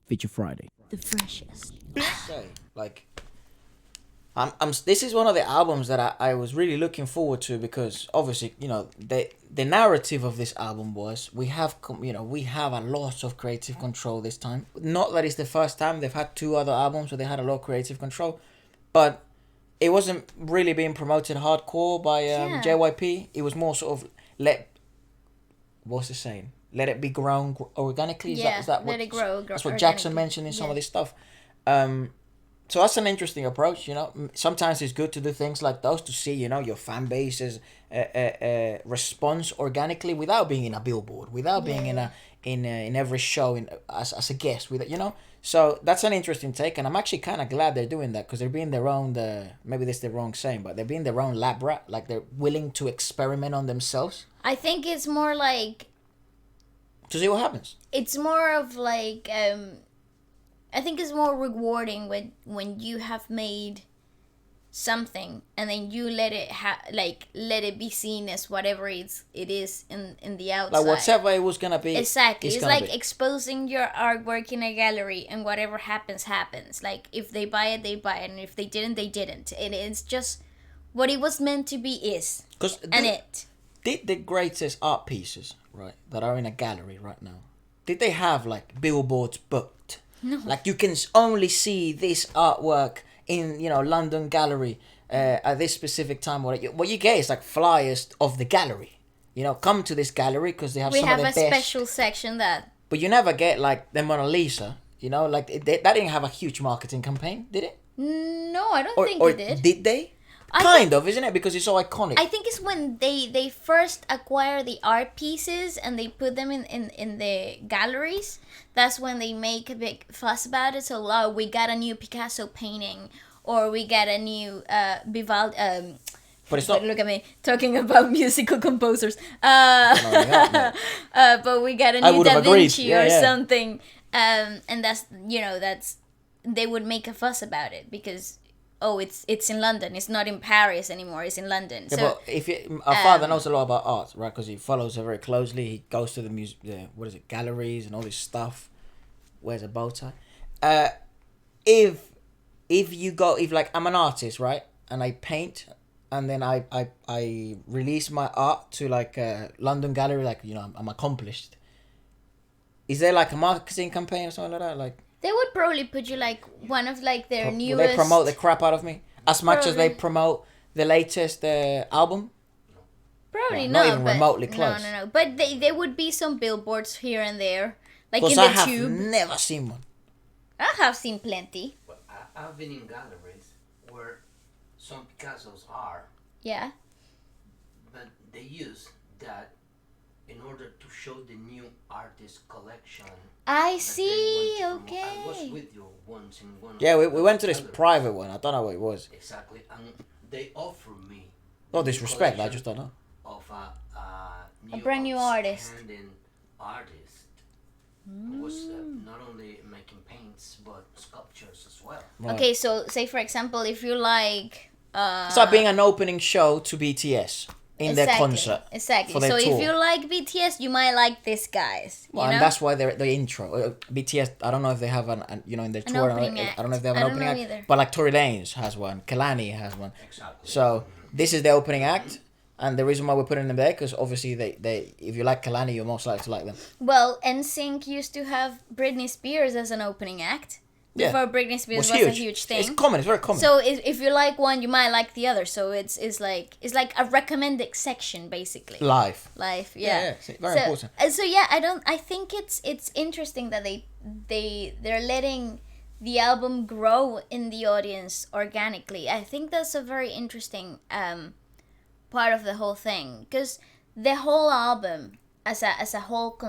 Feature Friday. The freshest. Say, like, this is one of the albums that I was really looking forward to because obviously, the narrative of this album was we have a lot of creative control this time. Not that it's the first time. They've had two other albums where they had a lot of creative control, but it wasn't really being promoted hardcore by JYP. It was more sort of what's the saying? Let it be grown organically. Is that let it grow. That's what Jackson mentioned in some of this stuff. So that's an interesting approach. Sometimes it's good to do things like those to see your fan base's response organically without being in a billboard, without being in every show as a guest. So that's an interesting take, and I'm actually kind of glad they're doing that because they're being their own. Maybe this is the wrong saying, but they're being their own lab rat. Like they're willing to experiment on themselves. I think it's more like to see what happens. It's more of like I think it's more rewarding when you have made something and then you let it be seen as whatever it is in the outside. Like whatever it was gonna be. Exactly. It's like exposing your artwork in a gallery and whatever happens. Like if they buy it, they buy it, and if they didn't, they didn't. And it's just what it was meant to be is. Did the greatest art pieces, right, that are in a gallery right now, did they have like billboards booked? No. Like you can only see this artwork in London gallery at this specific time. What you get is like flyers of the gallery. Come to this gallery because they have some of the best. We have a special section that. But you never get like the Mona Lisa. That didn't have a huge marketing campaign, did it? No, I don't think it did. Did they? Kind of, isn't it? Because it's so iconic. I think it's when they first acquire the art pieces and they put them in the galleries. That's when they make a big fuss about it. So, we got a new Picasso painting, or we got a new Vivaldi. But it's not. Look at me talking about musical composers. But we got a new Da Vinci or something. And that's they would make a fuss about it because. Oh, it's in London. It's not in Paris anymore. It's in London. Yeah, but our father knows a lot about art, right? Because he follows her very closely. He goes to the galleries and all this stuff. Wears a bow tie. If I'm an artist, right, and I paint, and then I release my art to like a London gallery, like I'm accomplished. Is there like a marketing campaign or something like that, like? They would probably put you like one of like their newest. Will they promote the crap out of me as much as they promote the latest album? Probably not even remotely close. No. But there would be some billboards here and there, like in the tube. I have never seen one. I have seen plenty. Well, I've been in galleries where some Picassos are. Yeah. But they use that in order to show the new artist collection. I see. Okay. I was with you once in one. Yeah, we went to this private one. I don't know what it was. Exactly, and they offered me. No disrespect, I just don't know. Of a brand new artist. Who was not only making paints but sculptures as well. Right. Okay, so say for example, if you like. It's like being an opening show to BTS. In their concert. Exactly. For their so tour. If you like BTS, you might like these guys. And that's why they're the intro. BTS, I don't know if they have in their tour. I don't know if they have an opening act. Either. But like Tory Lanez has one. Kalani has one. Exactly. So this is the opening act. And the reason why we're putting them there, because obviously they if you like Kalani, you're most likely to like them. Well, NSYNC used to have Britney Spears as an opening act. Before Britney Spears was a huge thing. It's common. It's very common. So if you like one, you might like the other. So it's like a recommended section basically. Live. Yeah. Yeah, very important. So I think it's interesting that they're letting the album grow in the audience organically. I think that's a very interesting part of the whole thing, because the whole album as a whole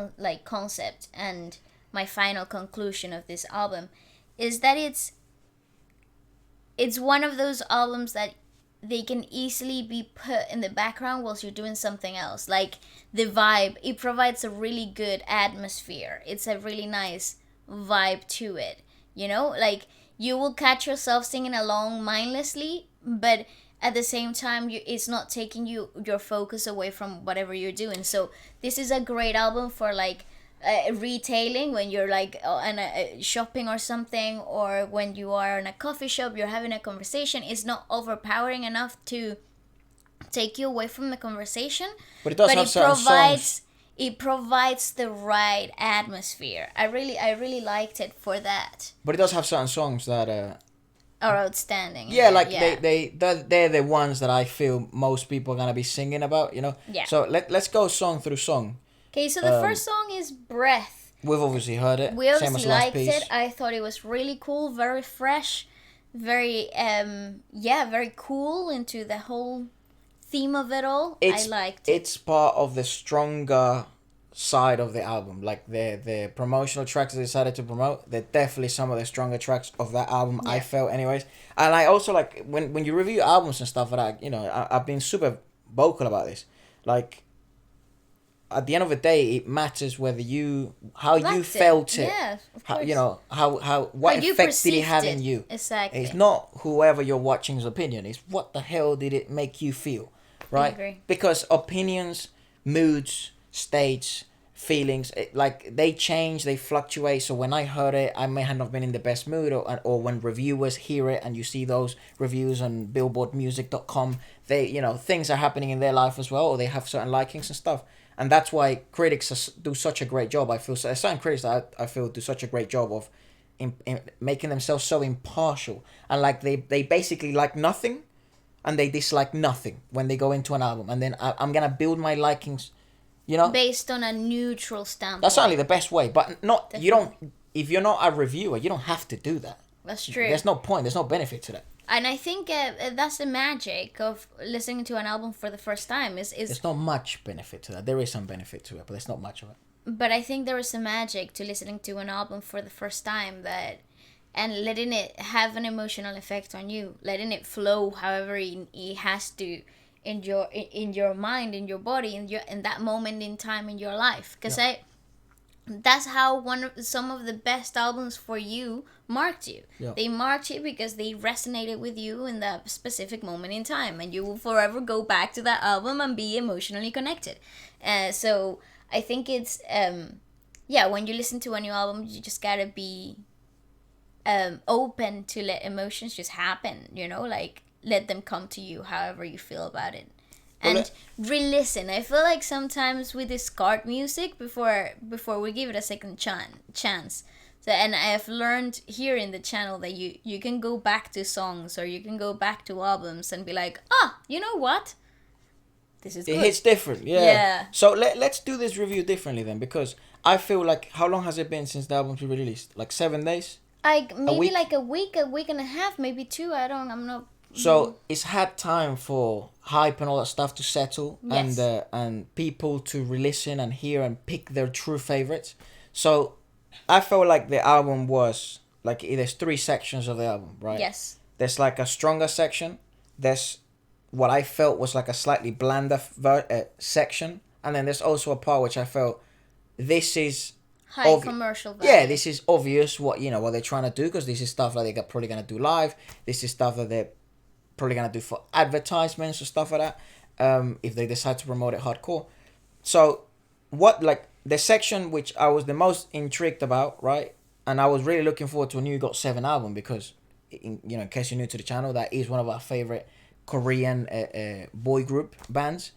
concept, and my final conclusion of this album is that it's one of those albums that they can easily be put in the background whilst you're doing something else. Like the vibe, it provides a really good atmosphere. It's a really nice vibe to it. Like you will catch yourself singing along mindlessly, but at the same time, it's not taking your focus away from whatever you're doing. So this is a great album for like retailing, when you're like on shopping or something, or when you are in a coffee shop, you're having a conversation, is not overpowering enough to take you away from the conversation. But it does have certain songs. It provides the right atmosphere. I really liked it for that. But it does have certain songs that Are outstanding. yeah, like they're the ones that I feel most people are gonna be singing about, you know. Yeah. So let's go song through song. Okay, so the first song is Breath. We've obviously heard it. We Same obviously as last liked piece. it. I thought it was really cool, very fresh, very very cool into the whole theme of it all. I liked it. It's part of the stronger side of the album. Like the promotional tracks they decided to promote, they're definitely some of the stronger tracks of that album. I felt, anyways. And I also like when you review albums and stuff like that. You know, I've been super vocal about this. Like, at the end of the day, it matters whether you felt it. Yeah, of How, course. you know, how what you effect did it perceived have it. in you? Exactly. It's not whoever you're watching's opinion. It's what the hell did it make you feel, right? agree. Because opinions, moods, states, feelings, like they change, they fluctuate. So when I heard it, I may have not been in the best mood, or when reviewers hear it and you see those reviews on billboardmusic.com, they, you know, things are happening in their life as well, or they have certain likings and stuff. And that's why critics do such a great job. I feel certain critics that I feel do such a great job of in making themselves so impartial, and like they basically like nothing and they dislike nothing when they go into an album, and then I'm gonna build my likings, you know, based on a neutral standpoint. that's certainly the best way. But not Definitely. you don't, if you're not a reviewer, you don't have to do that. That's true. There's no point. There's no benefit to that. And I think that's the magic of listening to an album for the first time. Is There's not much benefit to that. There is some benefit to it, but there's not much of it. But I think there is a magic to listening to an album for the first time, and letting it have an emotional effect on you, letting it flow however it has to in your mind, in your body, in that moment in time in your life. Because that's how some of the best albums for you marked you. Yeah. They marked you because they resonated with you in that specific moment in time, and you will forever go back to that album and be emotionally connected. So I think it's when you listen to a new album, you just gotta be open to let emotions just happen. You know, like let them come to you however you feel about it. And re-listen. I feel like sometimes we discard music before we give it a second chance. So, and I have learned here in the channel that you can go back to songs, or you can go back to albums and be like, you know what? This is good. It hits different, Yeah. So let's do this review differently then, because I feel like, how long has it been since the album's been released? Like 7 days? Maybe like a week and a half, maybe 2. I'm not. So it's had time for hype and all that stuff to settle, Yes. and people to re-listen and hear and pick their true favorites. So I felt like the album was like, there's 3 sections of the album, right? Yes. There's like a stronger section. There's what I felt was like a slightly blander section, and then there's also a part which I felt this is High commercial value. yeah, this is obvious what they're trying to do, because this is stuff like they're probably gonna do live. This is stuff that they're probably gonna do for advertisements or stuff like that. If they decide to promote it hardcore. So what, like, the section which I was the most intrigued about, right? And I was really looking forward to a new GOT7 album, because in case you're new to the channel, that is one of our favorite Korean boy group bands.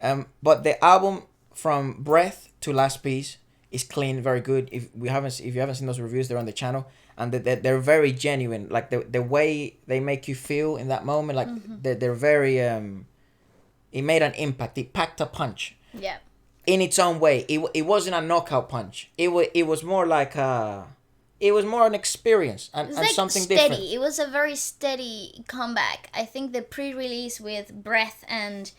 But the album from Breath to Last Piece is clean, very good. If you haven't seen those reviews, they're on the channel, and they're very genuine. Like the way they make you feel in that moment, like they're very it made an impact. It packed a punch. Yeah. In its own way, it wasn't a knockout punch. It was more like it was more an experience and Like something steady. different. It was a very steady comeback. I think the pre-release with Breath and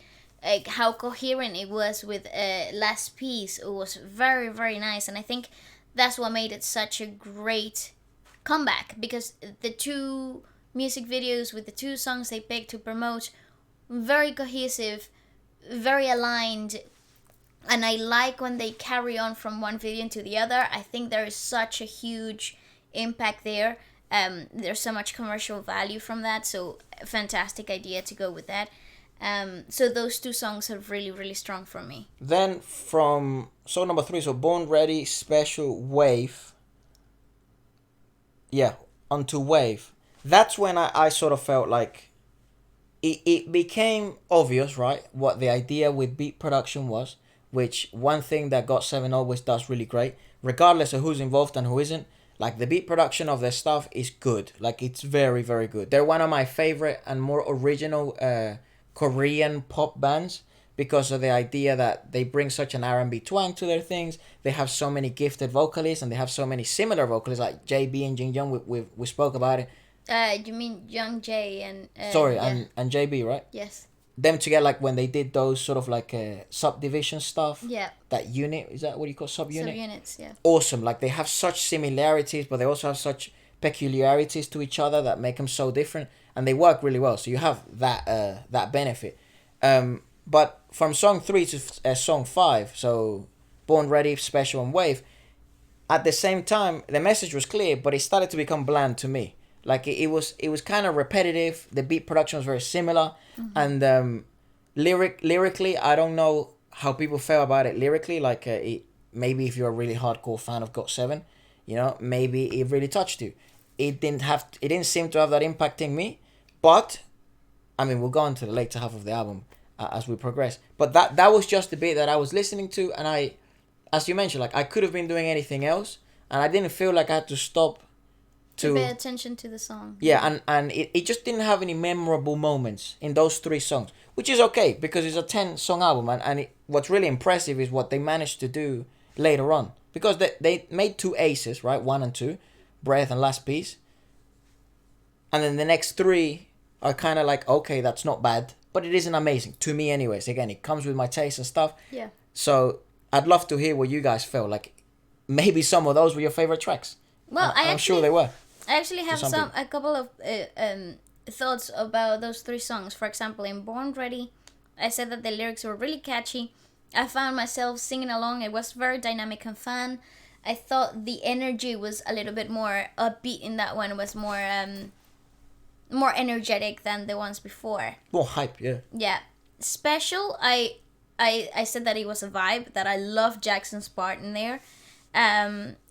like how coherent it was with Last Piece, it was very, very nice, and I think that's what made it such a great comeback, because the 2 music videos with the 2 songs they picked to promote, very cohesive, very aligned. And I like when they carry on from one video into the other. I think there is such a huge impact there. There's so much commercial value from that. So fantastic idea to go with that. So those two songs are really, really strong for me. Then from song number 3, so Born Ready, Special, Wave. Yeah, onto Wave. That's when I sort of felt like it became obvious, right, what the idea with beat production was, which one thing that GOT7 always does really great, regardless of who's involved and who isn't, like the beat production of their stuff is good. Like it's very, very good. They're one of my favorite and more original Korean pop bands because of the idea that they bring such an R&B twang to their things. They have so many gifted vocalists and they have so many similar vocalists like JB and Jin Young. We spoke about it. You mean Young J and Sorry, yeah. and JB, right? Yes. Them together, like when they did those sort of like subdivision stuff. Yeah. That unit, is that what you call subunit? Subunits, yeah. Awesome. Like they have such similarities, but they also have such peculiarities to each other that make them so different, and they work really well. So you have that benefit. But from song 3 to song 5, so Born Ready, Special, and Wave, at the same time the message was clear, but it started to become bland to me. Like it was kind of repetitive. The beat production was very similar, and lyrically, I don't know how people feel about it lyrically. Like maybe if you're a really hardcore fan of GOT7, maybe it really touched you. It didn't seem to have that impact in me, but I mean we'll go on to the later half of the album as we progress. But that was just the bit that I was listening to, and I, as you mentioned, like I could have been doing anything else, and I didn't feel like I had to stop to pay attention to the song. Yeah, and it just didn't have any memorable moments in those 3 songs, which is okay because it's a 10-song album, and what's really impressive is what they managed to do later on, because they made 2 aces, right, 1 and 2, Breath and Last Piece, and then the next 3 are kind of like, okay, that's not bad, but it isn't amazing, to me anyways. Again, it comes with my taste and stuff. Yeah. So I'd love to hear what you guys felt like. Maybe some of those were your favorite tracks. Well, I'm sure they were. I actually have a couple of thoughts about those 3 songs. For example, in Born Ready, I said that the lyrics were really catchy. I found myself singing along. It was very dynamic and fun. I thought the energy was a little bit more upbeat in that one. It was more energetic than the ones before. More hype, yeah. Yeah. Special, I said that it was a vibe, that I love Jackson's part in there.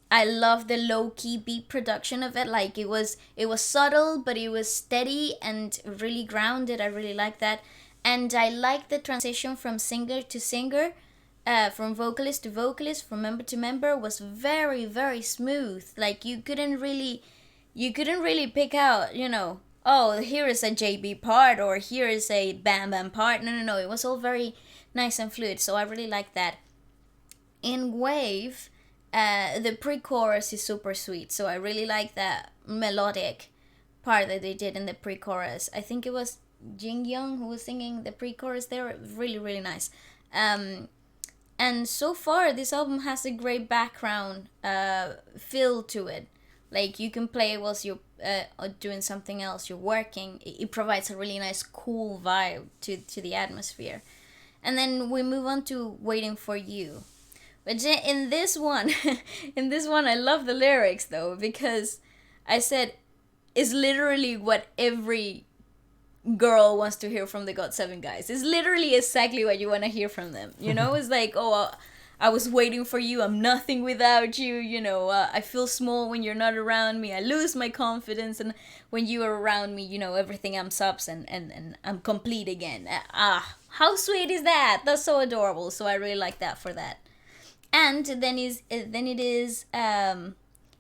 I love the low-key beat production of it. Like it was subtle, but it was steady and really grounded. I really like that. And I like the transition from singer to singer, from vocalist to vocalist, from member to member, was very, very smooth. Like you couldn't really pick out, oh, here is a JB part or here is a Bam Bam part. No. It was all very nice and fluid. So I really like that. In Wave, the pre-chorus is super sweet, so I really like that melodic part that they did in the pre-chorus. I think it was Jin Young who was singing the pre-chorus there. Really, really nice. And so far, this album has a great background feel to it. Like you can play it whilst you're doing something else, you're working. It provides a really nice, cool vibe to the atmosphere. And then we move on to Waiting for You. But in this one, I love the lyrics though, because I said it's literally what every girl wants to hear from the GOT7 guys. It's literally exactly what you want to hear from them. It's like, oh, I was waiting for you. I'm nothing without you. I feel small when you're not around me. I lose my confidence, and when you are around me, everything amps up and I'm complete again. How sweet is that? That's so adorable. So I really like that for that. And then it is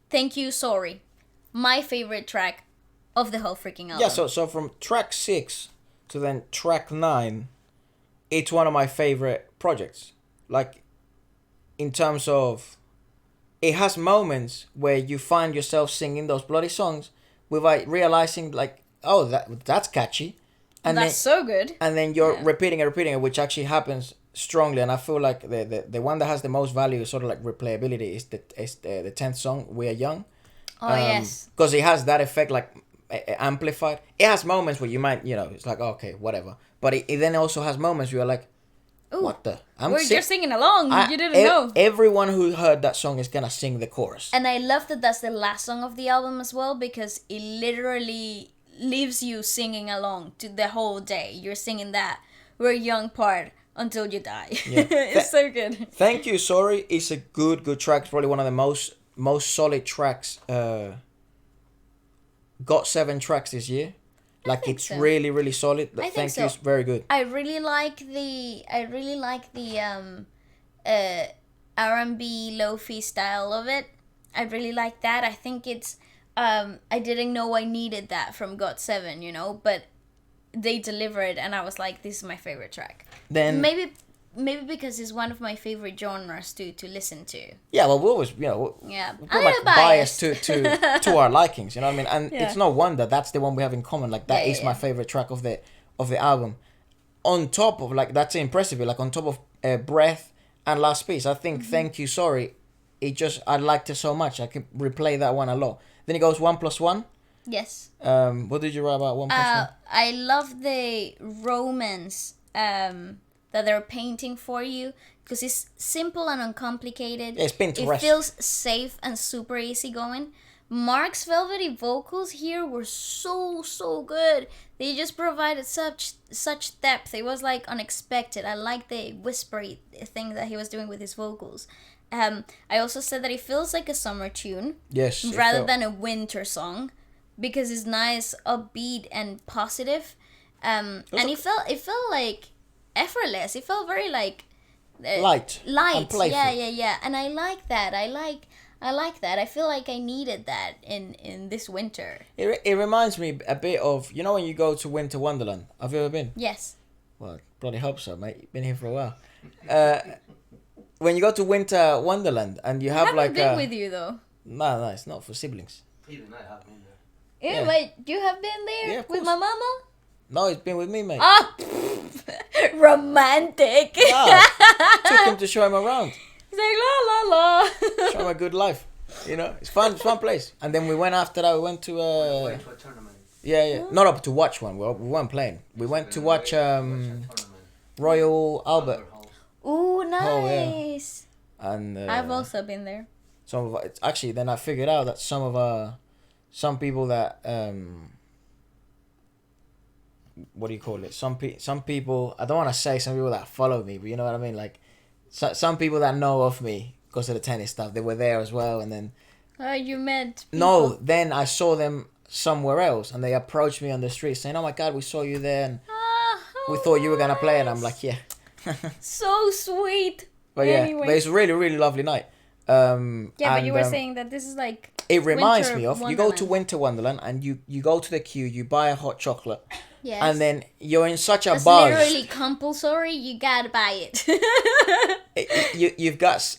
Thank You, Sorry, my favorite track of the whole freaking album. Yeah, so from track 6 to then track 9, it's one of my favorite projects. Like, in terms of, it has moments where you find yourself singing those bloody songs without realizing, like, oh, that's catchy. And that's so good. And then you're repeating it, which actually happens strongly. And I feel like the one that has the most value, sort of like replayability, is the 10th song, We Are Young. Oh, yes. Because it has that effect, like, amplified. It has moments where you might, it's like, okay, whatever. But it then also has moments where you're like, ooh, what the? We're just singing along. You didn't know. Everyone who heard that song is gonna sing the chorus. And I love that that's the last song of the album as well, because it literally leaves you singing along to the whole day. You're singing that we're young part until you die. Yeah. It's so good. Thank You Sorry is a good track. It's probably one of the most solid tracks. GOT7 tracks this year. Like think it's so. really solid. But I think Thank so. You is very good. I really like the R&B lo-fi style of it. I really like that. I think it's I didn't know I needed that from GOT7, you know, but they delivered, and I was like, this is my favorite track. Then Maybe because it's one of my favorite genres to listen to. yeah, well, we always Yeah, we're I'm like biased. biased to our likings, you know what I mean? And Yeah. it's no wonder that's the one we have in common. Like that Yeah, is yeah, my yeah. favorite track of the album. On top of like that's impressive. Like on top of Breath and Last Piece, I think Mm-hmm. Thank You Sorry. I liked it so much. I could replay that one a lot. Then it goes 1+1. Yes. What did you write about 1+1? I love the romance that they're painting for you, because it's simple and uncomplicated. Yeah, it's Pinterest. It feels safe and super easygoing. Mark's velvety vocals here were so good. They just provided such depth. It was like unexpected. I like the whispery thing that he was doing with his vocals. I also said that it feels like a summer tune Yes. it rather felt- than a winter song, because it's nice, upbeat, and positive. And it felt like effortless. It felt very like light. light. And playful. Yeah. And I like that. I like that. I feel like I needed that in this winter. It reminds me a bit of, you know, when you go to Winter Wonderland. Have you ever been? Yes. Well, bloody hope so, mate. You've been here for a while. When you go to Winter Wonderland and you I have haven't like been with you though. no, it's not for siblings. Even I have been there. Yeah, Yeah. wait, you have been there Yeah, of with course. my mama? No, it's been with me, mate. Oh, romantic. Nah, took him to show him around, He's like la la show la. him a good life. You know, it's fun place. And then we went after that. We went to Went to a tournament. yeah, not up to watch one. We weren't playing. We went to watch Watch a tournament. Royal Albert Hall. Ooh, Oh, yeah. nice. and I've also been there. some of it's actually then I figured out that some people that what do you call it, some people, I don't want to say some people that follow me, but you know what I mean, like some people that know of me because of the tennis stuff, they were there as well. And then You met people. no, then I saw them somewhere else and they approached me on the street saying, oh my god, we saw you there and Ah, how we thought you were gonna play. And I'm nice. like, yeah. So sweet. But yeah, Anyway. but it's a really lovely night. Yeah, but you were and, saying that this is like it reminds Winter me of, you go to Wonderland. Winter Wonderland and you go to the queue, you buy a hot chocolate, yes. and then you're in such a That's buzz. literally compulsory. You gotta buy it. You've got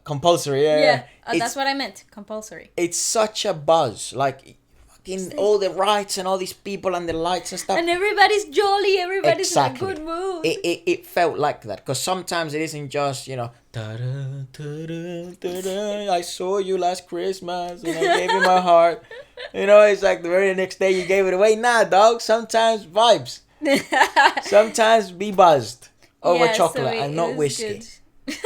compulsory, yeah. yeah, It's, that's what I meant. Compulsory. it's such a buzz, like fucking all the rides and all these people and the lights and stuff. And everybody's jolly. Everybody's Exactly. in a good mood. It felt like that, because sometimes it isn't just, you know, ta-da, ta-da, ta-da, I saw you last Christmas and I gave you my heart. You know, it's like the very next day you gave it away. Nah, dog. Sometimes vibes. Sometimes be buzzed over Yeah, so chocolate and it not was whiskey. good.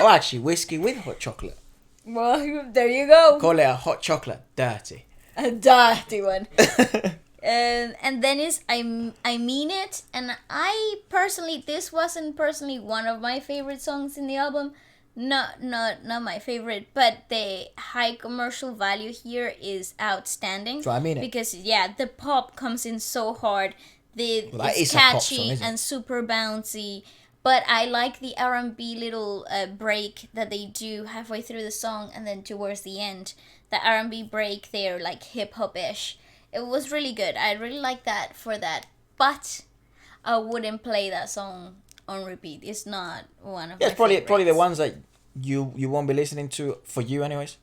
Or actually, whiskey with hot chocolate. Well, there you go. Call it a hot chocolate. Dirty. A dirty one. And then is I mean it, and I personally, this wasn't personally one of my favorite songs in the album, not my favorite, but the high commercial value here is outstanding. So I mean it. Because yeah, the pop comes in so hard. Well, that It's is a pop catchy song, isn't it? and super bouncy. But I like the R&B little break that they do halfway through the song, and then towards the end, the R&B break there, like hip hop ish. It was really good. I really like that for that. But I wouldn't play that song on repeat. It's not one of Yeah, my it's probably the favorites. ones that you won't be listening to for you anyways.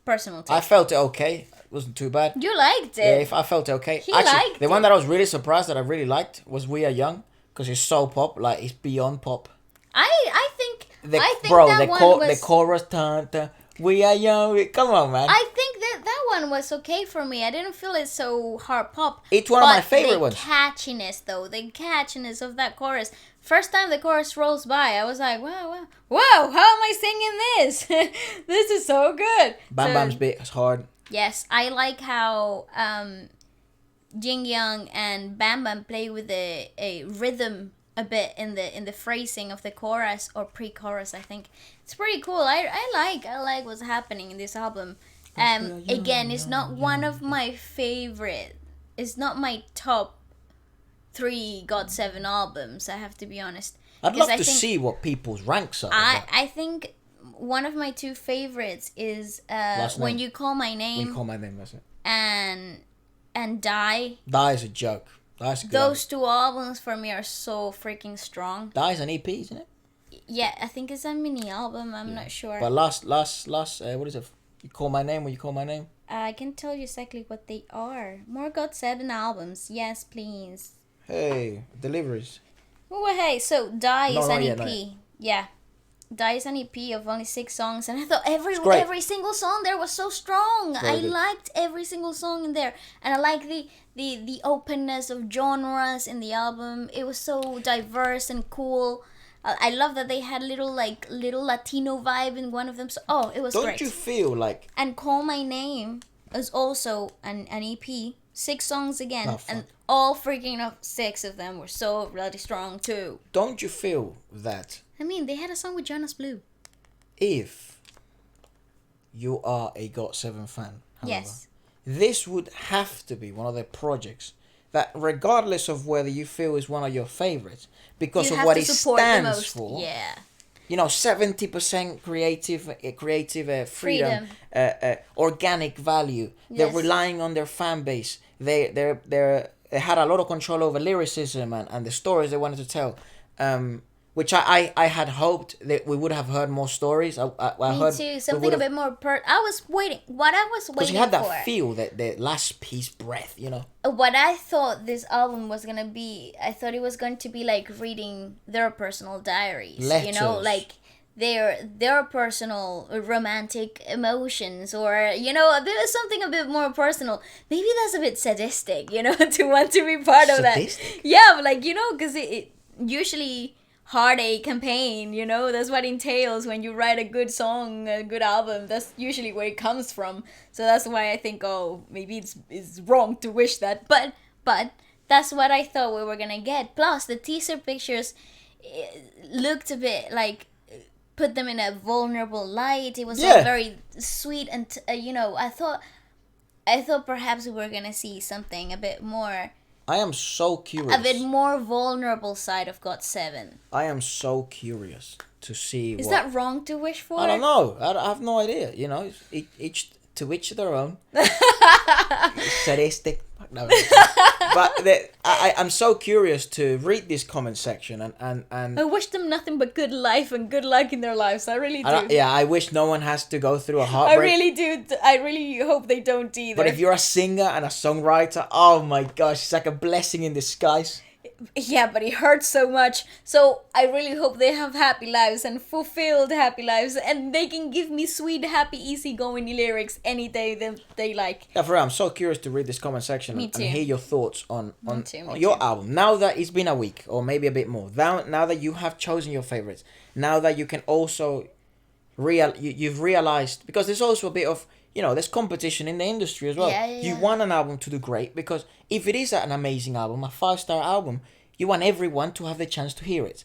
Personal I taste. felt it okay. It wasn't too bad. You liked Yeah, it. if I felt it okay. He Actually, liked the one it. that I was really surprised that I really liked was We Are Young, because it's so pop, like it's beyond pop. I think The, I think bro, that the, one was. the chorus, dun, dun, We Are Young. Come on, man. I think that one was okay for me. I didn't feel it so hard pop. It's one of my But favorite ones. The catchiness, though, the catchiness of that chorus. First time the chorus rolls by, I was like, wow, how am I singing this? This is so good. Bam So, Bam's bit is hard. Yes, I like how Jin Young and Bam Bam play with a rhythm a bit in the phrasing of the chorus or pre-chorus. I think it's pretty cool. I like what's happening in this album. Again, it's not one of my favorite. It's not my top 3 GOT7 albums. I have to be honest. I'd love to see what people's ranks are. I think one of my 2 favorites is When You Call My Name. When You Call My Name, that's it. And Die. Die is a joke. That's a good Those 2 albums for me are so freaking strong. Die is an EP, isn't it? Yeah, I think it's a mini album. I'm not sure. But last, what is it? You Call My Name, When You Call My Name? I can tell you exactly what they are. More GOT7 albums. Yes, please. Hey, deliveries. Oh, hey, so Die is an EP. Not Yeah. Die is an EP of only 6 songs, and I thought every single song there was so strong. I liked every single song in there, and I like the openness of genres in the album. It was so diverse and cool. I love that they had little Latino vibe in one of them. So it was great. Don't you feel like? And Call My Name is also an EP. 6 songs again, and all freaking 6 of them were so really strong too. Don't you feel that? I mean, they had a song with Jonas Blue. If you are a GOT7 fan, however, Yes, this would have to be one of their projects that, regardless of whether you feel is one of your favorites, because of what it stands for. Yeah. 70% creative freedom, organic value. Yes. They're relying on their fan base. They had a lot of control over lyricism and the stories they wanted to tell. Which I had hoped that we would have heard more stories. I Me heard too. Something a bit more. I was waiting. What I was waiting for. Because you had that feel, that the last piece breath, What I thought this album was gonna be, I thought it was going to be like reading their personal diaries. Letters. Like their personal romantic emotions, or a bit something a bit more personal. Maybe that's a bit sadistic, to want to be part of that. Sadistic? Yeah, but because it usually. Heartache campaign, that's what it entails when you write a good song, a good album. That's usually where it comes from. So that's why I think, maybe it's wrong to wish that, but that's what I thought we were gonna get. Plus the teaser pictures looked a bit like put them in a vulnerable light. It was all very sweet, and I thought perhaps we were gonna see something a bit more. I am so curious. A bit more vulnerable side of GOT7. I am so curious to see. Is that wrong to wish for? I don't know. I have no idea. Each to each their own. Sadistic. No, but I'm so curious to read this comment section and. I wish them nothing but good life and good luck in their lives. I really do. I wish no one has to go through a heartbreak. I really do. I really hope they don't either. But if you're a singer and a songwriter, oh my gosh, it's like a blessing in disguise. Yeah, but it hurts so much. So I really hope they have happy lives and fulfilled happy lives, and they can give me sweet, happy, easygoing lyrics any day that they like. Yeah, for real, I'm so curious to read this comment section and hear your thoughts on your album. Now that it's been a week or maybe a bit more, now that you have chosen your favorites, now that you can also you've realized, because there's also a bit of there's competition in the industry as well. Yeah. You want an album to do great, because if it is an amazing album, a 5-star album, you want everyone to have the chance to hear it.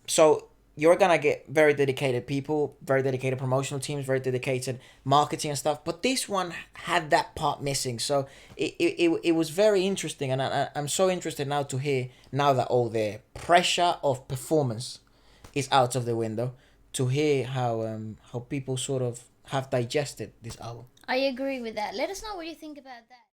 So you're gonna get very dedicated people, very dedicated promotional teams, very dedicated marketing and stuff. But this one had that part missing, so it was very interesting, and I'm so interested now to hear, now that all the pressure of performance is out of the window, to hear how people sort of have digested this album. I agree with that. Let us know what you think about that.